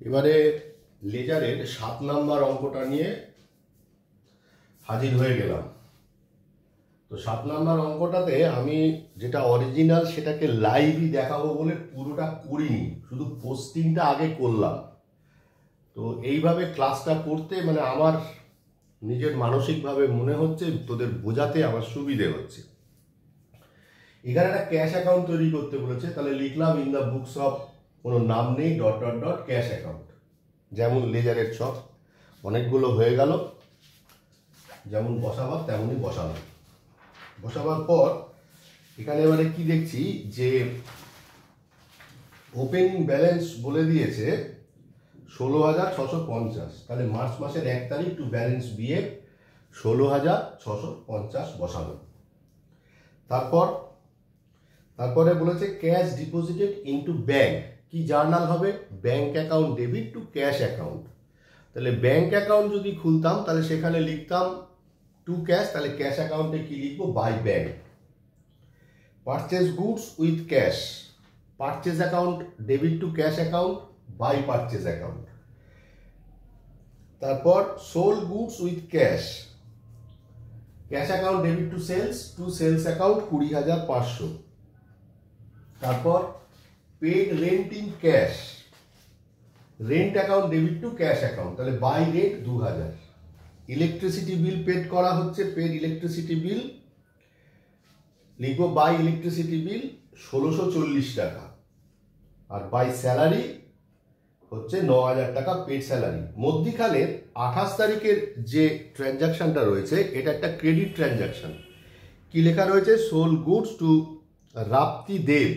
এবারে লেজারের 7 নাম্বার অঙ্কটা নিয়ে হাজির হয়ে গেলাম। তো 7 নাম্বার অঙ্কটাতে আমি যেটা অরিজিনাল সেটাকে লাইভই দেখাবো বলে পুরোটা করিনি, শুধু পোস্টিংটা আগে করলাম। তো এইভাবে ক্লাসটা করতে মানে আমার নিজের মানসিকভাবে মনে হচ্ছে তোদের বোঝাতে আমার সুবিধে হচ্ছে। এখানে একটা ক্যাশ অ্যাকাউন্ট তৈরি করতে বলেছে, তাহলে লিখলাম ইন দ্য বুকস অফ, কোনো নাম নেই, dot dot dot cash account, যেমন লেজারের ছক অনেকগুলো হয়ে গেল, যেমন বসাবার তেমনই বসালাম। বসাবার পর এখানে এবারে কি দেখছি যে ওপেনিং ব্যালেন্স বলে দিয়েছে 16,650, তাহলে মার্চ মাসের 1 তারিখ টু ব্যালেন্স বিয়ে 16,650 বসানো। তারপরে বলেছে ক্যাশ ডিপোজিটেড ইনটু ব্যাংক, কি জার্নাল হবে, bank account debit to cash account. তাহলে ব্যাংক অ্যাকাউন্ট যদি খুলতাম তাহলে সেখানে লিখতাম টু ক্যাশ, তাহলে ক্যাশ অ্যাকাউন্টে কি লিখবো, by bank. Purchase goods with cash, purchase account debit to cash account, by purchase account. তারপর sold goods with cash, cash account debit to sales account 20,500। তারপর paid rent in cash, rent account debit to cash account, তাহলে by rent 2,000। Electricity bill paid করা হচ্ছে, paid electricity bill লিখবো by electricity bill 1,640 টাকা। আর by salary হচ্ছে 9,000 টাকা paid salary. মধ্যিখানে 28 তারিখের যে ট্রানজাকশনটা রয়েছে এটা একটা ক্রেডিট ট্রানজাকশন। কি লেখা রয়েছে, সোল গুডস টু রাপ্তি দেব।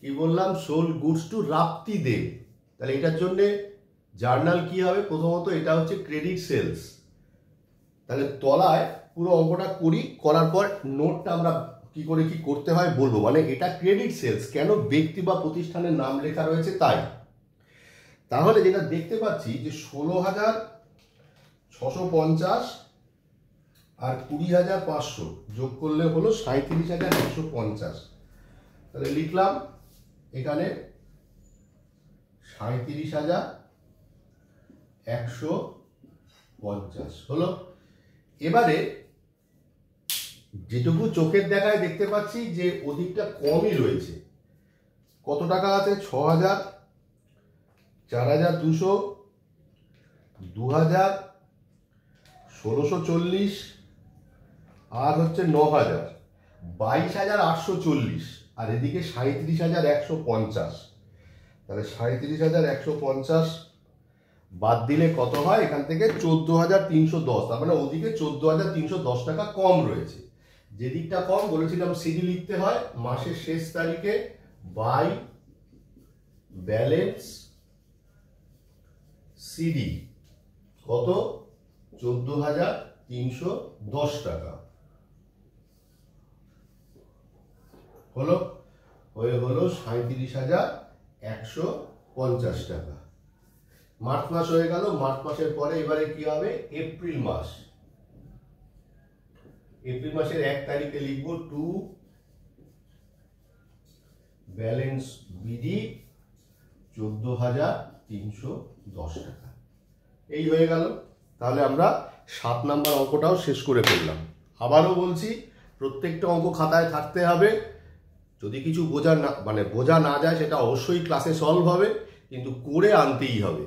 কি বললাম, সোল গুডস টু রাপ্তি দেব। তাহলে এটার জন্য জার্নাল কি হবে, প্রথমত এটা হচ্ছে ক্রেডিট সেলস। তাহলে তলায় পুরো অঙ্কটা করার পর নোটটা আমরা কি করে কি করতে হয় বলবো, মানে এটা ক্রেডিট সেলস, কেন ব্যক্তি বা প্রতিষ্ঠানের নাম লেখা রয়েছে তাই। তাহলে যেটা দেখতে পাচ্ছি যে 16,650 আর 20,500 যোগ করলে হলো 37,150। তাহলে লিখলাম এখানে 37,150 হলো। এবারে যেটুকু চোখের দেখায় দেখতে পাচ্ছি যে অধিকটা কমই রয়েছে। কত টাকা আছে, 6,000, 4,200, 2,000, 1,640 আর হচ্ছে 9,000, 22,840 আর এদিকে 37,150। তাহলে 37,150 বাদ দিলে কত হয়, এখান থেকে 14,310, তার মানে ওদিকে 14,310 টাকা কম রয়েছে। যে দিকটা কম বলেছিলাম সিডি লিখতে হয় মাসের শেষ তারিখে বাই ব্যালেন্স সিডি, কত, 14,310 টাকা হলো, হলো 37,150 টাকা। মার্চ মাস হয়ে গেল। মার্চ মাসের পরে এবারে কি হবে, এপ্রিল মাস। এপ্রিল মাসের 1 তারিখে লিখবো টু ব্যালেন্স বিডি 14,310 টাকা। এই হয়ে গেল। তাহলে আমরা 7 নাম্বার অঙ্কটাও শেষ করে ফেললাম। আবারও বলছি, প্রত্যেকটা অঙ্ক খাতায় থাকতে হবে। যদি কিছু বোঝা না যায় সেটা অবশ্যই ক্লাসে সলভ হবে, কিন্তু করে আনতেই হবে।